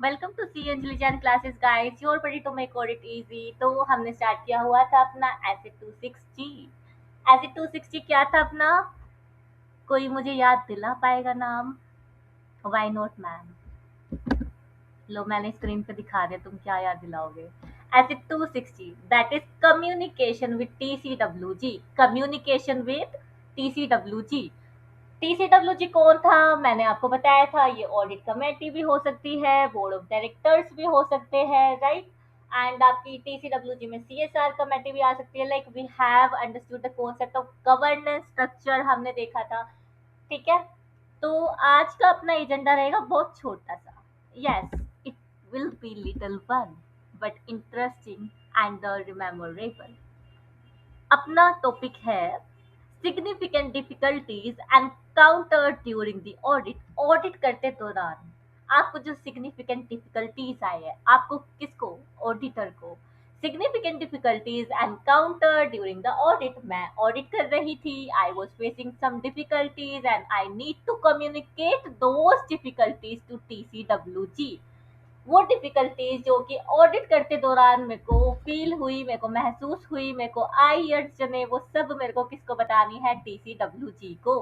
Welcome to C Anjali Jain classes guys your buddy to make audit easy. तो हमने start किया हुआ था अपना एसिड 260। एसिड 260 क्या था अपना? कोई मुझे याद दिला पाएगा नाम? Why not ma'am? लो मैंने स्क्रीन पे दिखा दिया, तुम क्या याद दिलाओगे? SA 260 that is communication with TCWG। Communication with TCWG। TCWG कौन था? मैंने आपको बताया था, ये ऑडिट कमेटी भी हो सकती है, बोर्ड ऑफ डायरेक्टर्स भी हो सकते हैं, राइट। एंड आपकी TCWG में CSR कमेटी भी आ सकती है। Like we have understood the concept of governance structure, हमने देखा था। ठीक है। तो आज का अपना एजेंडा रहेगा बहुत छोटा सा। Yes, it will be little one but interesting and the rememorable. अपना टॉपिक है significant difficulties and counter during the audit. Audit करते दौरान आपको जो सिग्निफिकेंट डिफिकल्टीज आए हैं, आपको किसको? ऑडिटर को। Significant difficulties and counter during the audit. मैं ऑडिट कर रही थी, I was facing some difficulties and I need to communicate those difficulties to TCWG। वो डिफिकल्टीज जो कि ऑडिट करते दौरान मेरे को फील हुई, मेरे को महसूस हुई, मेरे को आई अड़चने, वो सब मेरे को किसको बतानी है? TCWG को।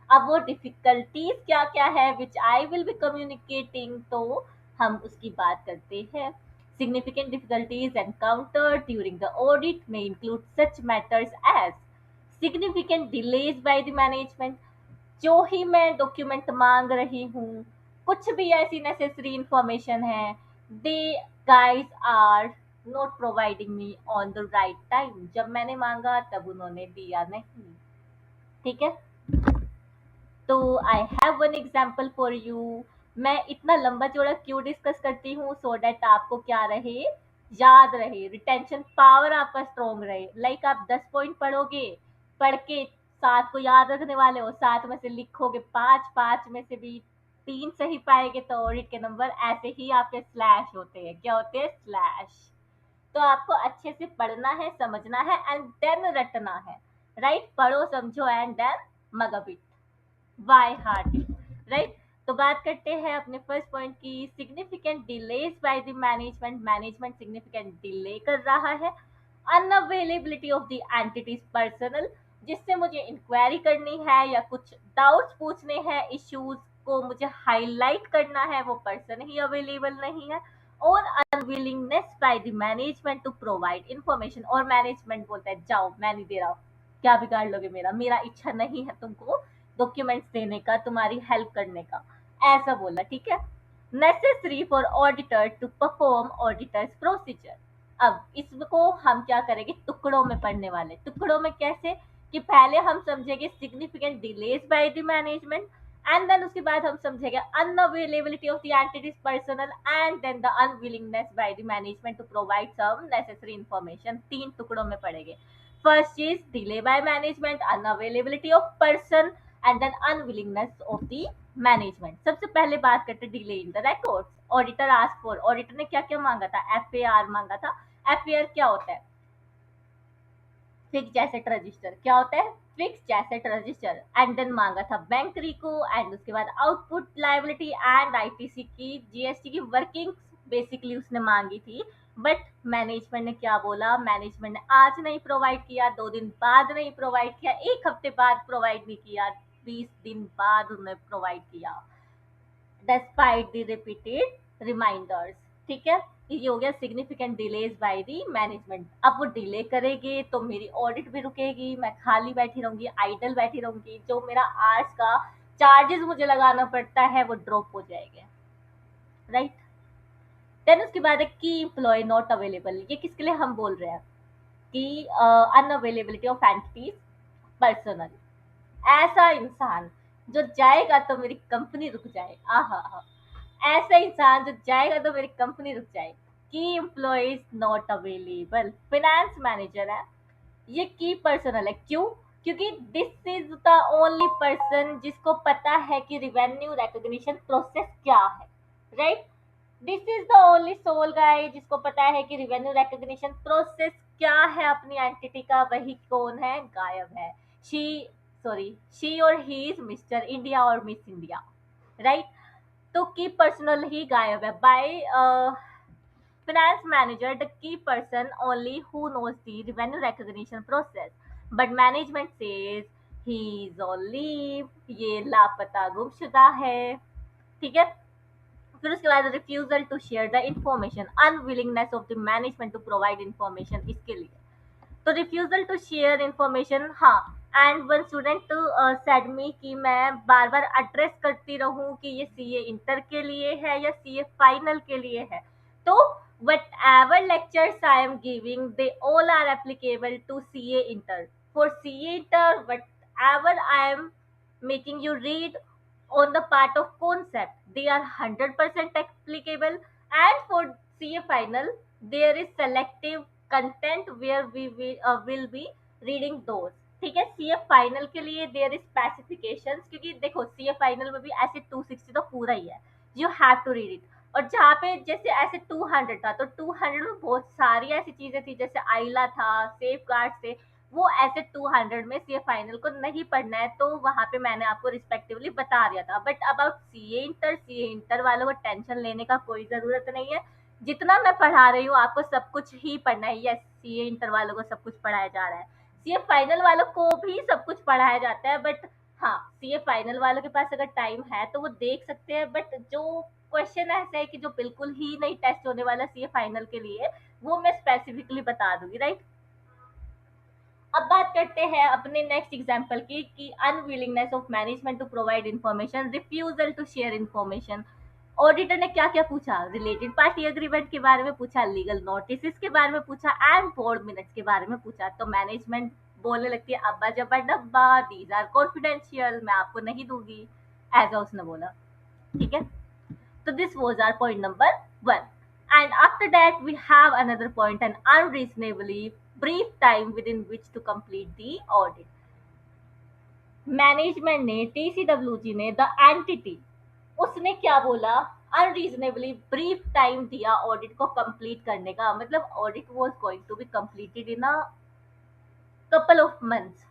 अब वो डिफिकल्टीज क्या क्या है which I will be communicating, तो हम उसकी बात करते हैं। Significant difficulties encountered during the audit में include such matters as significant delays by the management. जो ही मैं डॉक्यूमेंट मांग रही हूँ, कुछ भी ऐसी नेसेसरी इंफॉर्मेशन है, they guys are not providing me on the right time. जब मैंने मांगा तब उन्होंने दिया नहीं। ठीक है। तो I have one example for you. मैं इतना लंबा चौड़ा क्यों डिस्कस करती हूँ? सो डैट आपको क्या रहे, याद रहे, रिटेंशन पावर आपका स्ट्रोंग रहे। लाइक आप 10 पॉइंट पढ़ोगे, पढ़ के 7 को याद रखने वाले हो, 7 में से लिखोगे 5, 5 में से भी 3 सही पाएंगे तो ऑडिट के नंबर ऐसे ही आपके स्लैश होते हैं। क्या होते हैं? स्लैश। तो आपको अच्छे से पढ़ना है, समझना है एंड देन रटना है। राइट? पढ़ो, समझो and then mug up it by heart it. Right? तो बात करते हैं अपने फर्स्ट पॉइंट की। Significant delays by the management. Management significant delay कर रहा है। Unavailability of the entity's personnel, जिससे मुझे इंक्वायरी करनी है या कुछ डाउट्स पूछने हैं, इश्यूज को मुझे हाईलाइट करना है, वो पर्सन ही अवेलेबल नहीं है। और unwillingness by the management to provide information. और मैनेजमेंट बोलता है जाओ, मैं नहीं दे रहा हूँ, क्या बिगाड़ लोगे मेरा? मेरा इच्छा नहीं है तुमको डॉक्यूमेंट्स देने का, तुम्हारी हेल्प करने का, ऐसा बोला। ठीक है। Necessary for auditor to perform auditor's procedure. अब इसको हम क्या करेंगे? टुकड़ों में पढ़ने वाले। टुकड़ों में कैसे? कि पहले हम समझेंगे significant delays by the management and then उसके बाद हम समझेंगे unavailability of the entity's personnel and then the unwillingness by the management to provide some necessary information. 3 टुकड़ों में पढ़ेंगे। फर्स्ट चीज delay by management, unavailability of person and then unwillingness of the management. सबसे पहले बात करते हैं delay in the records. Auditor ask for, auditor ने क्या क्या मांगा था? FAR मांगा था। FAR क्या होता है? Fixed asset register. क्या होता है? Fixed asset register. And then मांगा था बैंक रिको एंड उसके बाद आउटपुट लायबिलिटी एंड ITC की, GST की वर्किंग बेसिकली उसने मांगी थी। बट मैनेजमेंट ने क्या बोला? मैनेजमेंट ने आज नहीं प्रोवाइड किया, 2 दिन बाद नहीं प्रोवाइड किया, 1 हफ्ते बाद प्रोवाइड नहीं किया, 20 दिन बाद उन्होंने प्रोवाइड किया despite the repeated reminders। ठीक है। ये हो गया significant delays by the management. अब वो डिले करेंगे तो मेरी ऑडिट भी रुकेगी, मैं खाली बैठी रहूंगी, आइडल बैठी रहूंगी, जो मेरा आर्ट्स का चार्जेस मुझे लगाना पड़ता है वो ड्रॉप हो जाएंगे। राइट? देन उसके बाद है की एम्प्लॉय नॉट अवेलेबल। ये किसके लिए हम बोल रहे हैं? कि अनअवेलेबिलिटी ऑफ एंटिटीज पर्सनल। ऐसा इंसान जो जाएगा तो मेरी कंपनी रुक जाए। आहा, ऐसा इंसान जो जाएगा तो मेरी कंपनी रुक जाए। की employees not available. Finance manager है, ये की पर्सनल है। क्यों? क्योंकि this is the only person जिसको पता है कि रिवेन्यू रिकॉग्निशन प्रोसेस क्या है। Right? This is the only sole guy जिसको पता है कि रिवेन्यू रिकॉग्निशन प्रोसेस क्या है अपनी एंटिटी का। वही कौन है? गायब है। शी, सॉरी, शी और ही इज मिस्टर इंडिया और मिस इंडिया। राइट? तो की पर्सनल ही गायब है। By finance manager, the key person only who knows the revenue recognition process. But management says he is on leave, ये लापता गुमशुदा है। ठीक है। फिर उसके बाद refusal to share the information, unwillingness of the management to provide information, इसके लिए तो रिफ्यूजल टू शेयर इंफॉर्मेशन। हाँ, and one student said me कि मैं बार बार एड्रेस करती रहूं कि ये सीए इंटर के लिए है या सीए फाइनल के लिए है। तो whatever lectures I am giving they all are applicable to CA inter. For CA inter whatever I am making you read on the part of concept, they are 100% applicable. And for CA final there is selective content where will be reading those। ठीक है। सी A final के लिए there is specifications, क्योंकि देखो सी A final में भी ऐसे 260 तो पूरा ही है, you have to read it. और जहाँ पे जैसे ऐसे 200 था, तो 200 में बहुत सारी ऐसी चीजें थी, जैसे आइला था, सेफ गार्ड थे, वो ऐसे 200 में सी ए फाइनल को नहीं पढ़ना है, तो वहां पे मैंने आपको रिस्पेक्टिवली बता दिया था। But about C A inter वालों को टेंशन लेने का कोई जरूरत नहीं है। जितना मैं पढ़ा रही हूँ आपको सब कुछ ही पढ़ना है। यस, सी ए इंटर वालों को सब कुछ पढ़ाया जा रहा है, सी ए फाइनल वालों को भी सब कुछ पढ़ाया जाता है। बट हाँ, सी ए फाइनल वालों के पास अगर टाइम है तो वो देख सकते हैं। बट जो क्वेश्चन ऐसा है कि जो बिल्कुल ही नहीं टेस्ट होने वाला सी ए फाइनल के लिए, वो मैं स्पेसिफिकली बता दूंगी, राइट। अब बात करते हैं अपने नेक्स्ट एग्जांपल की, कि unwillingness of management to provide information, refusal to share information. Auditor ने क्या क्या पूछा? रिलेटेड पार्टी एग्रीमेंट के बारे में पूछा, लीगल नोटिस के बारे में पूछा, एंड बोर्ड मिनट्स के बारे में पूछा। तो मैनेजमेंट बोलने लगती है, अब्बा जब्बा डब्बा, दीज आर कॉन्फिडेंशियल, मैं आपको नहीं दूंगी, ऐसा उसने बोला। ठीक है। So this was our point number one. And after that, we have another point, an unreasonably brief time within which to complete the audit. Management ने, टीसीडब्ल्यूजी ने, द एंटिटी, उसने क्या बोला? अनरीजनेबली ब्रीफ टाइम दिया audit को complete करने का। मतलब audit was going to be completed in a couple of months.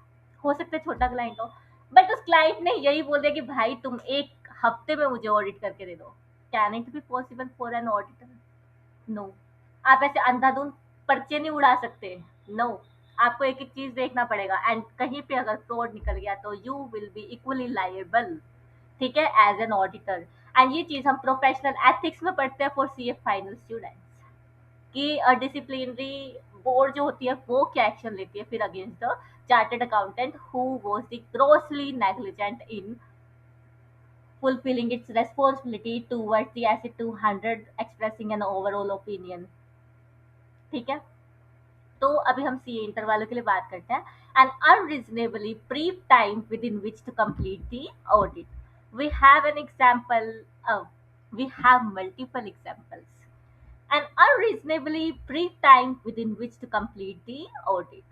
हो सकता है छोटा क्लाइंट हो, बट उस क्लाइंट ने यही बोल दिया कि भाई तुम एक हफ्ते में मुझे ऑडिट करके दे दो। Can it be possible for an auditor? No. आप ऐसे अंधाधुंध पर्चे नहीं उड़ा सकते। नो। आपको एक एक चीज देखना पड़ेगा, एंड कहीं पे अगर फ्रॉड निकल गया तो you will be equally liable. ठीक है, एज एन ऑडिटर। एंड ये चीज हम प्रोफेशनल एथिक्स में पढ़ते हैं for C A final students, कि डिसिप्लिनरी बोर्ड जो होती है वो क्या एक्शन लेती है फिर against the chartered accountant who was the grossly negligent in fulfilling its responsibility towards the asset 200, expressing an overall opinion। ठीक है। तो अभी हम सी इंटर वालों के लिए बात करते हैं। An unreasonably brief time within which to complete the audit. We have an example, we have multiple examples. An unreasonably brief time within which to complete the audit।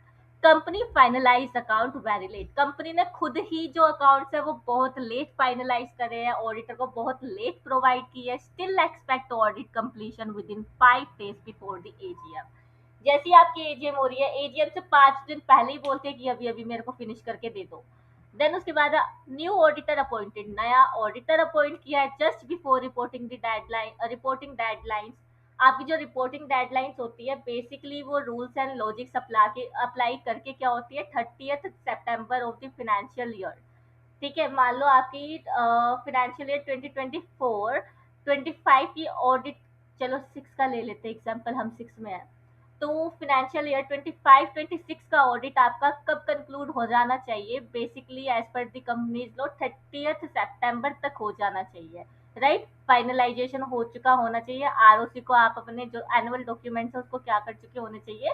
Company finalise account very late. Company ने खुद ही जो accounts है वो बहुत late finalise करे हैं, auditor को बहुत लेट प्रोवाइड की है। Still expect audit completion with in 5 days before the AGM. जैसी आपकी एजीएम हो रही है, एजीएम से 5 दिन पहले ही बोलते हैं कि अभी अभी मेरे को फिनिश करके दे दो। देन उसके बाद न्यू ऑडिटर अपॉइंटेड, नया ऑडिटर अपॉइंट किया है just before reporting the deadline, reporting deadlines. आपकी जो रिपोर्टिंग डेडलाइंस होती है बेसिकली वो रूल्स एंड लॉजिक्स अप्लाई करके क्या होती है, 30 सितंबर ऑफ द फाइनेंशियल ईयर। ठीक है। मान लो आपकी फाइनेंशियल ईयर 2024 25 की ऑडिट, चलो 6 का ले लेते हैं एग्जांपल, हम 6 में है। तो फाइनेंशियल ईयर 25-26 का ऑडिट आपका कब कंक्लूड हो जाना चाहिए? Basically as per the companies law 30 सितंबर तक हो जाना चाहिए, राइट। फाइनलाइजेशन हो चुका होना चाहिए। आरओसी को आप अपने जो एनुअल डॉक्यूमेंट्स है उसको क्या कर चुके होने चाहिए,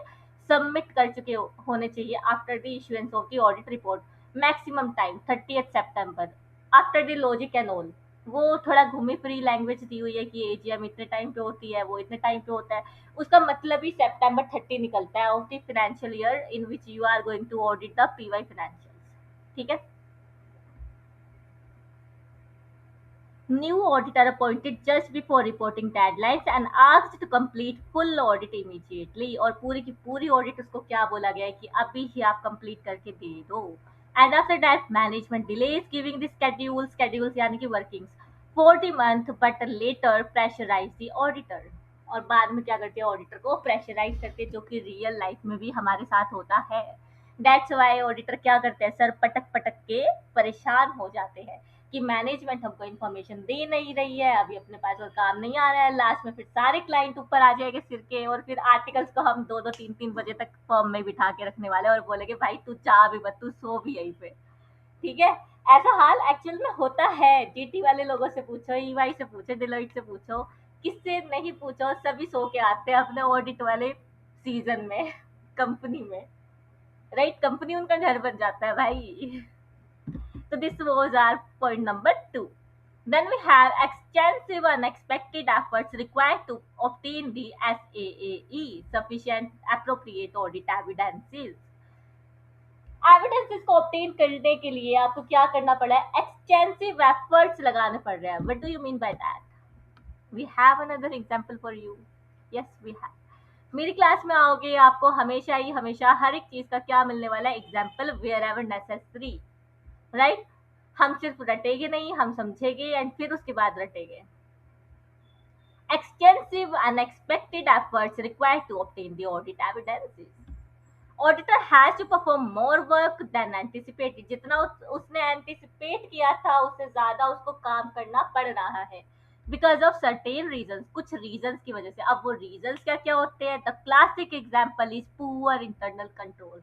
सबमिट कर चुके होने चाहिए after the issuance of the audit report. Maximum time 30 September, after the logic and all. वो थोड़ा घूमी फिरी लैंग्वेज दी हुई है कि एजीएम इतने टाइम पे होती है, वो इतने टाइम पे होता है, उसका मतलब ही सितंबर 30 निकलता है of the financial year in which you are going to audit the PY financials. ठीक है। New auditor appointed just before reporting deadlines and asked to complete full audit immediately। और पूरी की पूरी ऑडिट उसको क्या बोला गया है कि अभी ही आप कंप्लीट करके दे दो। And after that management delays giving the schedules यानी कि workings for the month but later pressurise the auditor. और बाद में क्या करते हैं, ऑडिटर को प्रेशराइज करते हैं, जो कि रियल लाइफ में भी हमारे साथ होता है। दैट्स वाई ऑडिटर क्या करते हैं, सर पटक पटक के परेशान हो जाते हैं कि मैनेजमेंट हमको इन्फॉर्मेशन दे नहीं रही है, अभी अपने पास और काम नहीं आ रहा है। लास्ट में फिर सारे क्लाइंट ऊपर आ जाएंगे सिर के, और फिर आर्टिकल्स को हम 2-2 3-3 बजे तक फर्म में बिठा के रखने वाले और बोलेंगे भाई तू चाह भी मत, तू सो भी यहीं पे। ठीक है, ऐसा हाल एक्चुअल में होता है। जीटी वाले लोगों से पूछो, ईवाई से पूछो, डिलोइट से पूछो, किससे नहीं पूछो, सभी सो के आते हैं अपने ऑडिट वाले सीजन में कंपनी में। राइट, कंपनी उनका घर बन जाता है भाई। So this was our point number 2. Then we have extensive unexpected efforts required to obtain the SAAE, sufficient appropriate audit evidences. Evidences को ऑब्टेन करने के लिए आपको क्या करना पड़ा है, एक्सटेंसिव एफर्ट्स लगाने पड़ रहे हैं। What do you mean by that? We have another example for you. Yes we have. मेरी क्लास में आओगे, आपको हमेशा ही हमेशा हर एक चीज का क्या मिलने वाला है, example wherever necessary. Right, हम सिर्फ रटेंगे नहीं, हम समझेंगे एंड फिर उसके बाद रटेंगे। Extensive unexpected efforts required to obtain the audit evidences. Auditor has to perform more work than anticipated. जितना उसने एंटिसिपेट किया था उससे ज्यादा उसको काम करना पड़ रहा है, बिकॉज ऑफ सर्टेन रीजन, कुछ रीजन की वजह से। अब वो रीजन क्या क्या होते हैं, the classic example is poor internal control.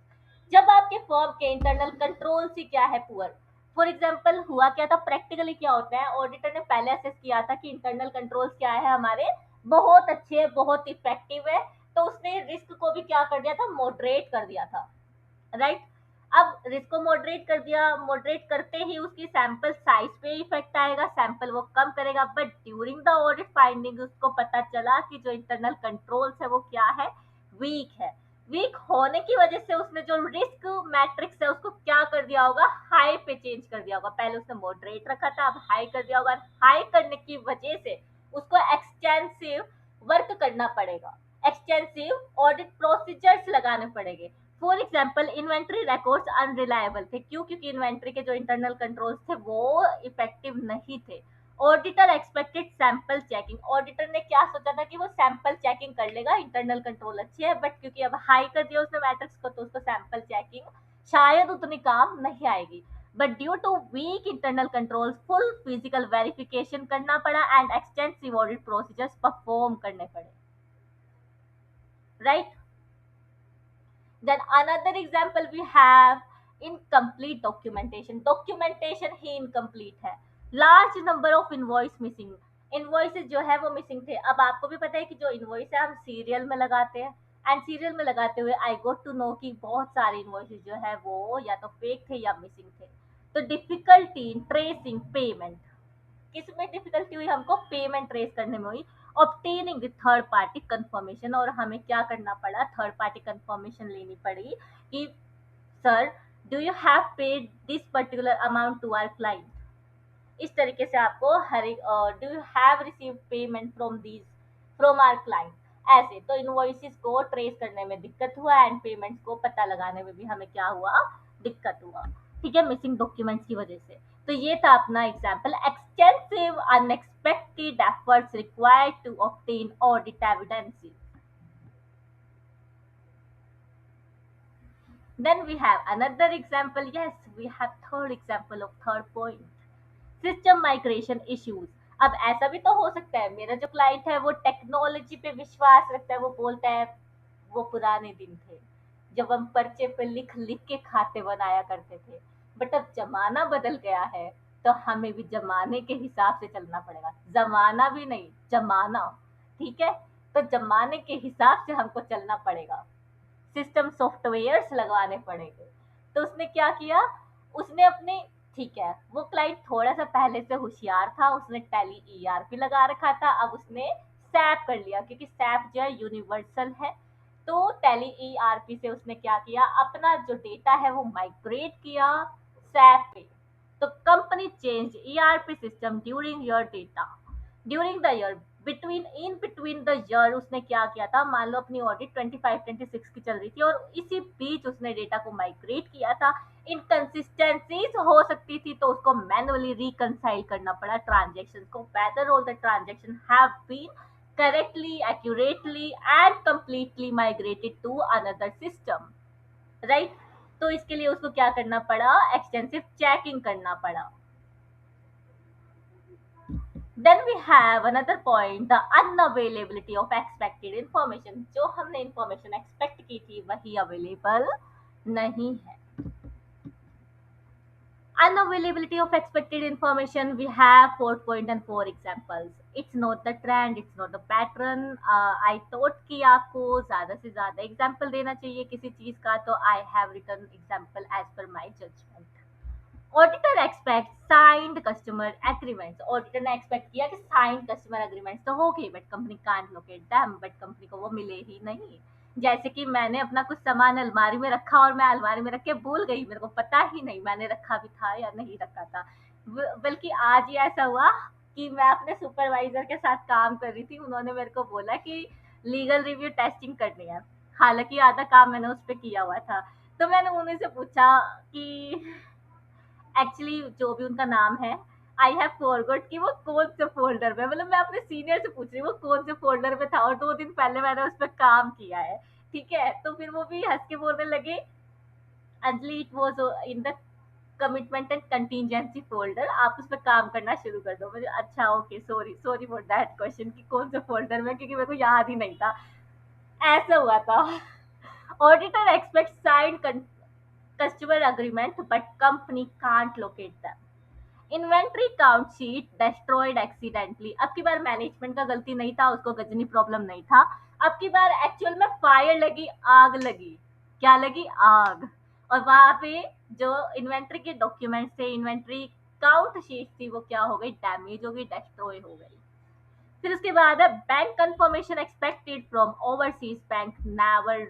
जब आपके फर्म के इंटरनल कंट्रोल ही क्या है, पुअर। फॉर एग्जाम्पल हुआ क्या था, प्रैक्टिकली क्या होता है, ऑडिटर ने पहले असेस किया था कि इंटरनल कंट्रोल्स क्या है हमारे, बहुत अच्छे है, बहुत इफेक्टिव है, तो उसने रिस्क को भी क्या कर दिया था, मॉडरेट कर दिया था। राइट, अब रिस्क को मॉडरेट कर दिया, मॉडरेट करते ही उसकी सैंपल साइज पे इफेक्ट आएगा, सैंपल वो कम करेगा। But during the audit finding उसको पता चला कि जो इंटरनल कंट्रोल्स है वो क्या है, वीक है। वीक होने की वजह से उसने जो रिस्क मैट्रिक्स है उसको क्या कर दिया होगा, हाई पे चेंज कर दिया होगा। पहले उसने मॉडरेट रखा था, अब हाई कर दिया होगा। हाई करने की वजह से उसको एक्सटेंसिव वर्क करना पड़ेगा, एक्सटेंसिव ऑडिट प्रोसीजर्स लगाने पड़ेंगे। For example inventory records unreliable थे, क्यों? क्योंकि इन्वेंट्री के जो इंटरनल कंट्रोल्स थे वो इफेक्टिव नहीं थे। Auditor expected sample checking. Auditor ने क्या सोचा था कि वो सैंपल चेकिंग कर लेगा, इंटरनल कंट्रोल अच्छे है, बट क्योंकि अब हाई कर दिया उसने मैट्रिक्स को, तो उसको सैंपल चेकिंग शायद उतनी काम नहीं आएगी। But due to weak internal controls full physical verification करना पड़ा and extensive audit procedures perform करने पड़े। Right, then another example we have incomplete documentation। documentation ही incomplete है। large number of invoice missing। invoices जो है वो missing थे। अब आपको भी पता है कि जो invoice है हम सीरियल में लगाते हैं, एंड सीरियल में लगाते हुए आई गोट टू नो कि बहुत सारे इन्वॉइसेस जो है वो या तो फेक थे या मिसिंग थे। तो डिफिकल्टी इन ट्रेसिंग पेमेंट, किसमें डिफिकल्टी हुई, हमको पेमेंट ट्रेस करने में हुई। Obtaining the third party confirmation, और हमें क्या करना पड़ा, थर्ड पार्टी कंफर्मेशन लेनी पड़ी कि sir do you have paid this particular amount to our client. इस तरीके से आपको हर एक, do you have receive payment from this from our client, ऐसे। तो इनवॉइसेस को ट्रेस करने में दिक्कत हुआ एंड पेमेंट्स को पता लगाने में भी हमें क्या हुआ, दिक्कत हुआ। ठीक है, मिसिंग डॉक्यूमेंट्स की वजह से। तो ये था अपना example, extensive unexpected efforts required to obtain audit evidences. Then we have another example. Yes, we have third example of third point. System migration issues. अब ऐसा भी तो हो सकता है, मेरा जो क्लाइंट है वो टेक्नोलॉजी पे विश्वास रखता है, वो बोलता है वो पुराने दिन थे जब हम पर्चे पे लिख लिख के खाते बनाया करते थे, बट अब जमाना बदल गया है, तो हमें भी जमाने के हिसाब से चलना पड़ेगा। जमाना भी नहीं, जमाना। ठीक है, तो जमाने के हिसाब से हमको चलना पड़ेगा, सिस्टम सॉफ्टवेयर्स लगवाने पड़ेंगे। तो उसने क्या किया, उसने अपने, ठीक है वो क्लाइंट थोड़ा सा पहले से होशियार था, उसने टैली ईआरपी लगा रखा था। अब उसने सैप कर लिया, क्योंकि सैप जो है यूनिवर्सल है। तो टैली ईआरपी से उसने क्या किया, अपना जो डेटा है वो माइग्रेट किया सैप पे। तो company change ERP system during your data during the year, between the year उसने क्या किया था, मान लो अपनी ऑडिट 25-26 की चल रही थी और इसी बीच उसने डेटा को माइग्रेट किया था। इनकंसिस्टेंसीज हो सकती थी तो उसको मैनुअली रिकंसाइल करना पड़ा ट्रांजेक्शन को, whether all the transaction have been correctly, accurately and completely migrated to another system, right. तो इसके लिए उसको क्या करना पड़ा, एक्सटेंसिव चेकिंग करना पड़ा। Then we have another point, the unavailability of expected information. जो हमने information expect की थी वही available नहीं है। Unavailability of expected information, we have 4 point and 4 examples. It's not the trend, it's not the pattern. I thought कि आपको ज़्यादा से ज़्यादा example देना चाहिए किसी चीज़ का, तो I have written example as per my judgment. Auditor expect signed customer agreements, auditor ने एक्सपेक्ट किया कि साइंड कस्टमर एग्रीमेंट्स तो हो गई, but company can't locate them, but company को वो मिले ही नहीं। जैसे कि मैंने अपना कुछ सामान अलमारी में रखा और मैं अलमारी में रख के भूल गई, मेरे को पता ही नहीं मैंने रखा भी था या नहीं रखा था। बल्कि आज ही ऐसा हुआ कि मैं अपने सुपरवाइजर के साथ काम कर रही थी, उन्होंने मेरे को बोला कि लीगल रिव्यू टेस्टिंग करनी है, हालांकि आधा काम मैंने उस पर किया हुआ था। तो मैंने उन्हीं से पूछा कि एक्चुअली जो भी उनका नाम है, आई हैव फॉरगॉट कि वो कौन से फोल्डर में, मतलब मैं अपने सीनियर से पूछ रही हूँ वो कौन से फोल्डर में था और 2 दिन पहले मैंने उस पर काम किया है, ठीक है। तो फिर वो भी हंस के बोलने लगे, Anjali it was in the commitment and contingency folder, आप उस पर काम करना शुरू कर दो। मुझे अच्छा okay, sorry sorry for that question कि कौन से फोल्डर में, क्योंकि मेरे को याद ही नहीं था। ऐसा हुआ था। Auditor expect sign customer agreement but company can't locate them. Inventory count sheet destroyed accidentally, अब की बार मैनेजमेंट का गलती नहीं था, उसको गजनी प्रॉब्लम नहीं था, अब की बार एक्चुअल में फायर लगी, आग लगी, क्या लगी, आग। और वहां पे जो इन्वेंट्री के डॉक्यूमेंट थे, इन्वेंट्री काउंट शीट थी, वो क्या हो गई, डैमेज हो गई, डिस्ट्रॉय हो गई। फिर उसके बाद है bank confirmation expected from overseas bank never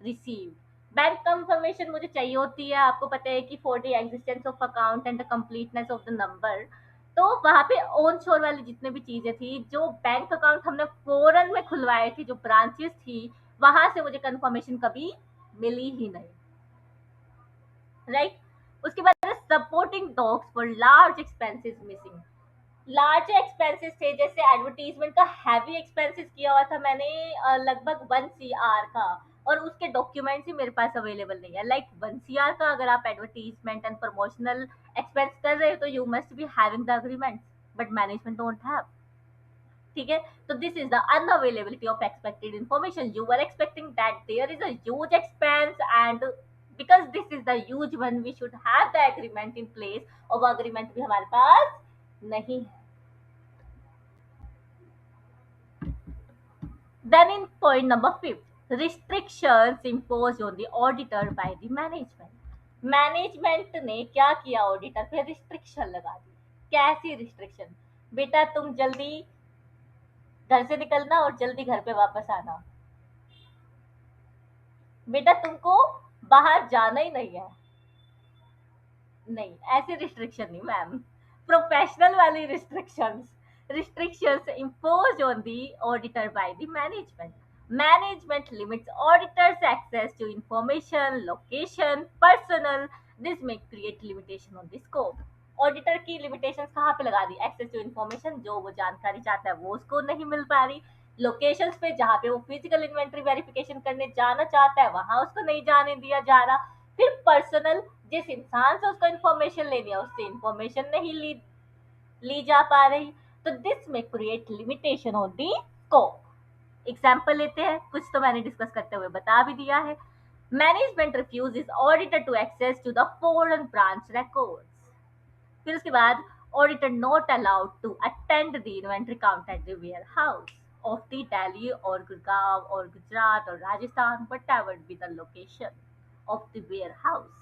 receive. Bank confirmation मुझे चाहिए होती है, आपको पता है कि for the existence of account and the completeness of the number. तो वहां पे ऑन शोर वाली जितने भी चीजें थी, जो बैंक अकाउंट हमने फॉरन में खुलवाए थे, जो ब्रांचेस थी, वहां से मुझे कंफर्मेशन कभी मिली ही नहीं, राइट। उसके बाद supporting docs for large expenses missing. Large expenses थे, जैसे एडवर्टीजमेंट का हैवी एक्सपेंसेस किया हुआ था मैंने, लगभग 1 CR का, और उसके डॉक्यूमेंट्स ही मेरे पास अवेलेबल नहीं है। लाइक 1 CR का अगर आप एडवर्टीजमेंट एंड प्रमोशनल एक्सपेंस कर रहे हो तो you must be having the agreement, but management don't have, ठीक है। तो this is the unavailability of expected information, you are expecting that there is a huge expense and because this is the huge one we should have the agreement in place, और वो agreement भी हमारे पास नहीं है। Then in point number 5, restrictions imposed on the auditor by the management. Management ने क्या किया, auditor पे रिस्ट्रिक्शन लगा दी। कैसी रिस्ट्रिक्शन, बेटा तुम जल्दी घर से निकलना और जल्दी घर पे वापस आना, बेटा तुमको बाहर जाना ही नहीं है। नहीं, ऐसी रिस्ट्रिक्शन नहीं मैम, प्रोफेशनल वाली restrictions imposed on the auditor by the management limits auditors access to information, location, personnel. This may create limitation on the scope. Auditor की लिमिटेशंस कहाँ पे लगा दी, एक्सेस टू इन्फॉर्मेशन, जो वो जानकारी चाहता है वो उसको नहीं मिल पा रही। लोकेशंस पे जहाँ पे वो फिजिकल इन्वेंट्री वेरिफिकेशन करने जाना चाहता है वहां उसको नहीं जाने दिया जा रहा। फिर पर्सनल, जिस इंसान से उसको इन्फॉर्मेशन लेनी है उससे इन्फॉर्मेशन नहीं ली जा पा रही। तो दिस में create limitation on the scope. Example लेते हैं, कुछ तो मैंने डिस्कस करते हुए बता भी दिया है। Management refuses auditor to access to the foreign branch records. फिर उसके बाद auditor not allowed to attend the inventory count at the warehouse of the Delhi और गुड़गांव और गुजरात और Rajasthan, whatever be the location of the warehouse.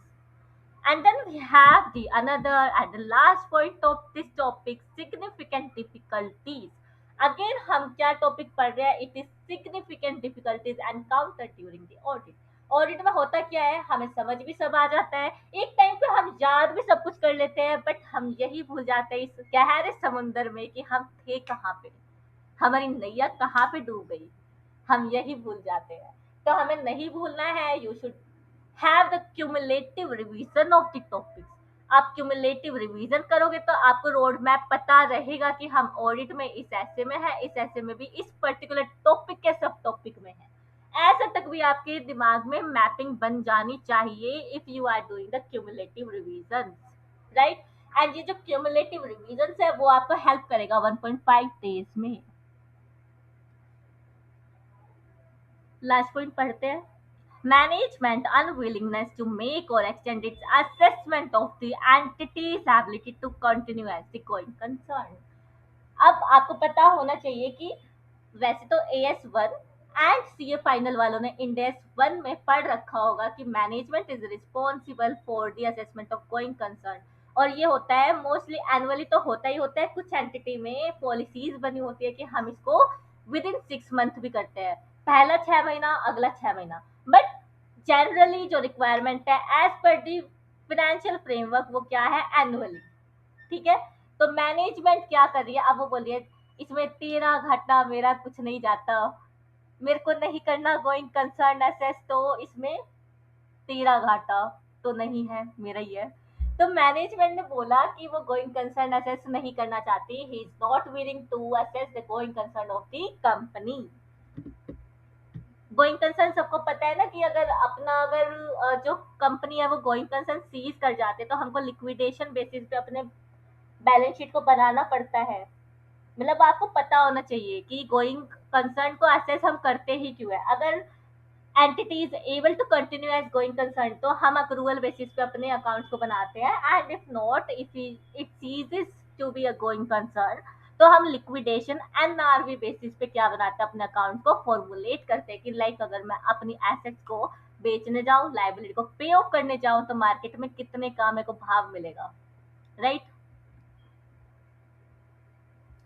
And then we have the another and the last point of this topic, significant difficulties. Again हम क्या topic पढ़ रहे हैं, it is significant difficulties encountered during the audit. Audit में होता क्या है, हमें समझ भी सब आ जाता है, एक टाइम पे हम याद भी सब कुछ कर लेते हैं, बट हम यही भूल जाते हैं इस गहरे समुंदर में कि हम थे कहाँ पे, हमारी नैया कहाँ पे डूब गई, हम यही भूल जाते हैं। तो हमें नहीं भूलना है। You should have the cumulative revision of the topics. आप क्यूमुलेटिव रिवीजन करोगे तो आपको रोड मैप पता रहेगा कि हम ऑडिट में इस ऐसे में है, इस ऐसे में भी इस पर्टिकुलर टॉपिक के सब टॉपिक में है। ऐसा तक भी आपके दिमाग में मैपिंग बन जानी चाहिए if you are doing the cumulative revision, right. And ये जो क्यूमुलेटिव रिवीजन है वो आपको हेल्प करेगा 1.5 डेज में। लास्ट पॉइंट पढ़ते हैं। Management unwillingness to make or extend its assessment of the entity's ability to continue as the going concern। अब आपको पता होना चाहिए कि वैसे तो AS1 एंड CA फाइनल वालों ने इंडेस 1 में पढ़ रखा होगा कि management is responsible for the assessment of going concern. और ये होता है मोस्टली एनुअली, तो होता ही होता है। कुछ एंटिटी में पॉलिसीज बनी होती है कि हम इसको विद इन 6 मंथ भी करते हैं, पहला 6 महीना, अगला 6 महीना। बट जनरली जो रिक्वायरमेंट है as per the financial framework वो क्या है, एनुअली। ठीक है। तो मैनेजमेंट क्या कर रही है, अब वो बोल रही है इसमें तेरा घाटा मेरा कुछ नहीं जाता, मेरे को नहीं करना गोइंग कंसर्न असेस, तो इसमें तेरा घाटा तो नहीं है, मेरा ही है। तो मैनेजमेंट ने बोला कि वो गोइंग कंसर्न असेस नहीं करना चाहती। He is not willing to assess the going concern of the company. Going concern सबको पता है ना कि अगर अपना जो कंपनी है वो गोइंग कंसर्न सीज कर जाते तो हमको लिक्विडेशन बेसिस पे अपने बैलेंस शीट को बनाना पड़ता है। मतलब आपको पता होना चाहिए कि गोइंग कंसर्न को असेस हम करते ही क्यों है। अगर entity is able to continue as going concern तो हम अक्रूवल बेसिस पे अपने अकाउंट्स को बनाते हैं। And if not, if it ceases to be a going concern तो हम लिक्विडेशन NRV बेसिस पे क्या बनाते हैं, अपने अकाउंट को फॉर्मुलेट करते हैं कि लाइक अगर मैं अपनी एसेट्स को बेचने जाऊं, लाइबिलिटी को पे ऑफ करने जाऊं तो मार्केट में कितने का मेरे को भाव मिलेगा, right.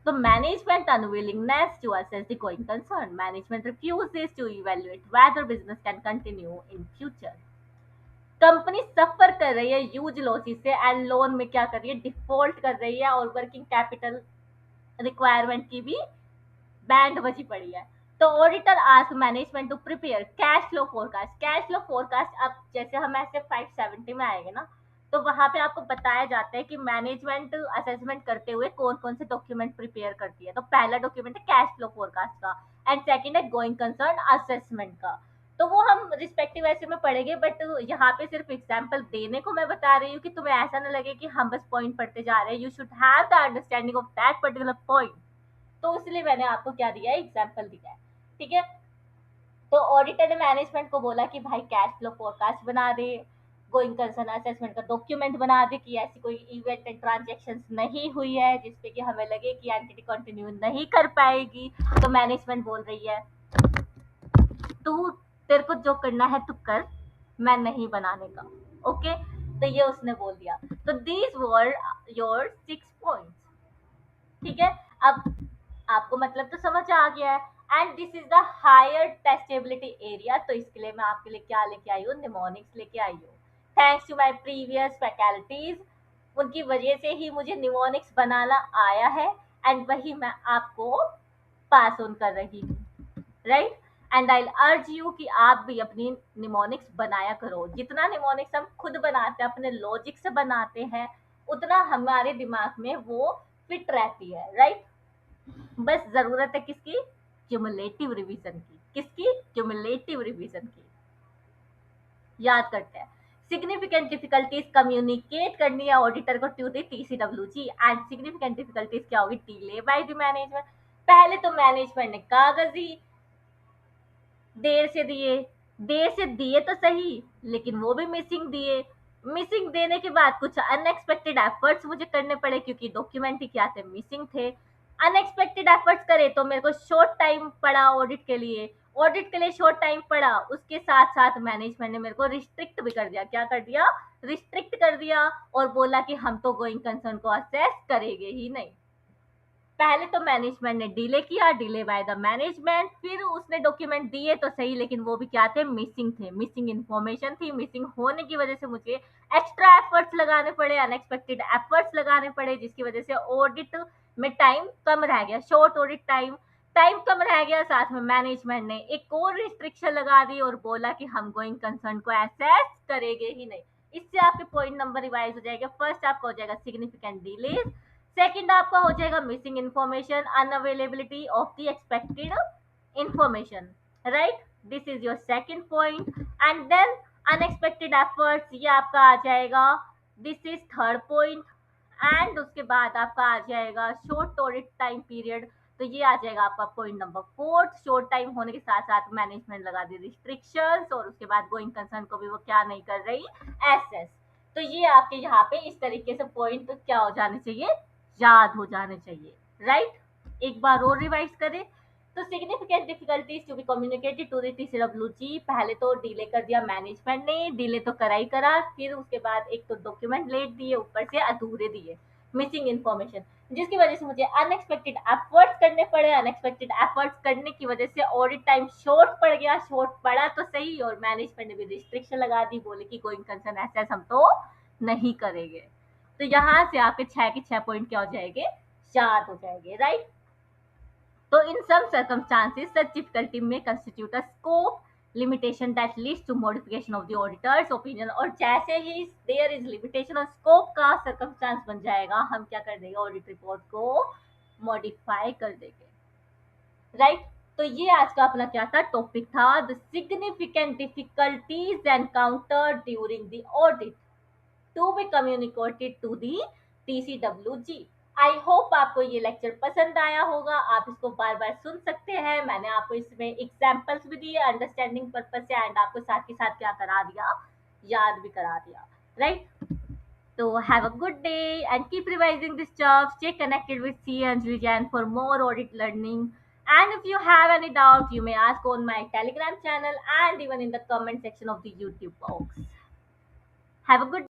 The management unwillingness to assess the going concern. Management refuses to evaluate whether business can continue in future. Company suffer कर रही है ह्यूज लॉसेस से एंड लोन में क्या कर रही है, डिफॉल्ट कर रही है और वर्किंग कैपिटल रिक्वायरमेंट की भी बैंड बची पड़ी है। तो auditor ask management to prepare cash flow forecast. Cash flow forecast अब जैसे हम ऐसे 570 में आएंगे ना, तो वहां पे आपको बताया जाता है कि मैनेजमेंट असेसमेंट करते हुए कौन कौन से डॉक्यूमेंट प्रिपेयर करती है। तो पहला डॉक्यूमेंट है कैश फ्लो फोरकास्ट का एंड सेकंड है गोइंग कंसर्न असेसमेंट का। तो वो हम रिस्पेक्टिव ऐसे में पढ़ेंगे, बट यहाँ पे सिर्फ एग्जाम्पल देने को मैं बता रही हूँ कि तुम्हें ऐसा ना लगे कि हम बस पॉइंट पढ़ते जा रहे हैं। You should have the understanding of that particular point. तो इसलिए मैंने आपको क्या दिया है, एग्जाम्पल दिया है। ठीक है। तो ऑडिटर ने मैनेजमेंट को बोला कि भाई कैश फ्लो फोरकास्ट बना दे, गोइंग कंसर्न असेसमेंट का डॉक्यूमेंट बना दे कि ऐसी कोई इवेंट एंड ट्रांजेक्शन नहीं हुई है जिसपे कि हमें लगे कि एंटिटी कंटिन्यू नहीं कर पाएगी। तो मैनेजमेंट बोल रही है तू, तेरे को जो करना है तू कर, मैं नहीं बनाने का। ओके। तो ये उसने बोल दिया। तो दीज वर योर 6 पॉइंट्स। ठीक है। अब आपको मतलब तो समझ आ गया है। And this is the higher testability area. तो इसके लिए मैं आपके लिए क्या लेके आई हूँ, निमोनिक्स लेके आई हूँ। Thanks to my previous faculties, उनकी वजह से ही मुझे निमोनिक्स बनाना आया है एंड वही मैं आपको पास ऑन कर रही हूँ, right. And I urge you कि आप भी अपनी निमोनिक्स बनाया करो। जितना निमोनिक्स हम खुद बनाते हैं, अपने लॉजिक से बनाते हैं, उतना हमारे दिमाग में वो फिट रहती है, राइट। बस जरूरत है किसकी, क्यूमुलेटिव रिवीजन की। किसकी, क्यूमुलेटिव रिवीजन की। याद करते हैं। सिग्निफिकेंट डिफिकल्टीज कम्युनिकेट करनी है ऑडिटर को to the TCWG। And significant difficulties क्या होगी, डिले बाय द मैनेजमेंट। पहले तो मैनेजमेंट ने कागजी देर से दिए, देर से दिए तो सही लेकिन वो भी मिसिंग दिए। मिसिंग देने के बाद कुछ अनएक्सपेक्टेड एफर्ट्स मुझे करने पड़े क्योंकि डॉक्यूमेंट ही क्या थे, मिसिंग थे। अनएक्सपेक्टेड एफर्ट्स करे तो मेरे को शॉर्ट टाइम पड़ा ऑडिट के लिए, ऑडिट के लिए शॉर्ट टाइम पड़ा। उसके साथ साथ मैनेजमेंट ने मेरे को रिस्ट्रिक्ट भी कर दिया। क्या कर दिया, रिस्ट्रिक्ट कर दिया और बोला कि हम तो गोइंग कंसर्न को असेस करेंगे ही नहीं। पहले तो मैनेजमेंट ने डिले किया, डिले बाय द मैनेजमेंट। फिर उसने डॉक्यूमेंट दिए तो सही लेकिन वो भी क्या थे, मिसिंग थे, मिसिंग इन्फॉर्मेशन थी। मिसिंग होने की वजह से मुझे एक्स्ट्रा एफर्ट्स लगाने पड़े, अनएक्सपेक्टेड एफर्ट्स लगाने पड़े, जिसकी वजह से ऑडिट में टाइम कम रह गया, शॉर्ट ऑडिट टाइम। टाइम कम रह गया, साथ में मैनेजमेंट ने एक और रिस्ट्रिक्शन लगा दी और बोला कि हम गोइंग कंसर्न को एसेस करेंगे ही नहीं। इससे आपके पॉइंट नंबर रिवाइज हो जाएगा। फर्स्ट आपका हो जाएगा सिग्निफिकेंट डिलेज, सेकंड आपका हो जाएगा missing information, unavailability of the expected information, right. This is your second point. And then unexpected efforts, ये आपका आ जाएगा, this is third point. And उसके बाद आपका आ जाएगा शॉर्ट टोरिट टाइम पीरियड, तो ये आ जाएगा आपका point number fourth. Short time होने के साथ साथ मैनेजमेंट लगा दी रिस्ट्रिक्शंस, और उसके बाद गोइंग कंसर्न को भी वो क्या नहीं कर रही, एसेस। तो ये आपके यहाँ पे इस तरीके से पॉइंट क्या हो जाने चाहिए, याद हो जाने चाहिए, राइट। एक बार और रिवाइज करें तो significant difficulties to be communicated to the TCWG, पहले तो डिले कर दिया मैनेजमेंट ने, डिले तो करा ही करा, फिर उसके बाद एक तो डॉक्यूमेंट लेट दिए, ऊपर से अधूरे दिए, मिसिंग इन्फॉर्मेशन, जिसकी वजह से मुझे अनएक्सपेक्टेड एफर्ट्स करने पड़े। अनएक्सपेक्टेड एफर्ट्स करने की वजह से ऑडिट टाइम शॉर्ट पड़ गया, शॉर्ट पड़ा तो सही, और मैनेजमेंट ने भी रिस्ट्रिक्शन लगा दी, बोले कि गोइंग कंसर्न एसेस हम तो नहीं करेंगे। तो यहाँ से आपके 6 के 6 पॉइंट क्या हो जाएंगे, याद हो जाएंगे, right. So in some circumstances, such difficulty may constitute a scope limitation that leads to modification of the auditor's opinion। और जैसे ही there is limitation और scope का circumstance बन जाएगा, हम क्या कर देंगे, ऑडिट रिपोर्ट को मॉडिफाई कर देंगे, राइट। तो ये आज का अपना क्या था, टॉपिक था, the significant difficulties encountered during the audit to be communicated to the TCWG। I hope आपको ये लेक्चर पसंद आया होगा, आप इसको बार बार सुन सकते हैं। मैंने आपको इसमें एग्जाम्पल्स भी दिए अंडरस्टैंडिंग पर्पज से, एंड आपको साथ के साथ क्या करा दिया, याद भी करा दिया, right. So have a good day and keep revising this stuff. Stay connected with C Anjali Jain for more audit learning. And if you have any doubt, you may ask on my Telegram channel and even in the comment section of the YouTube box. Have a good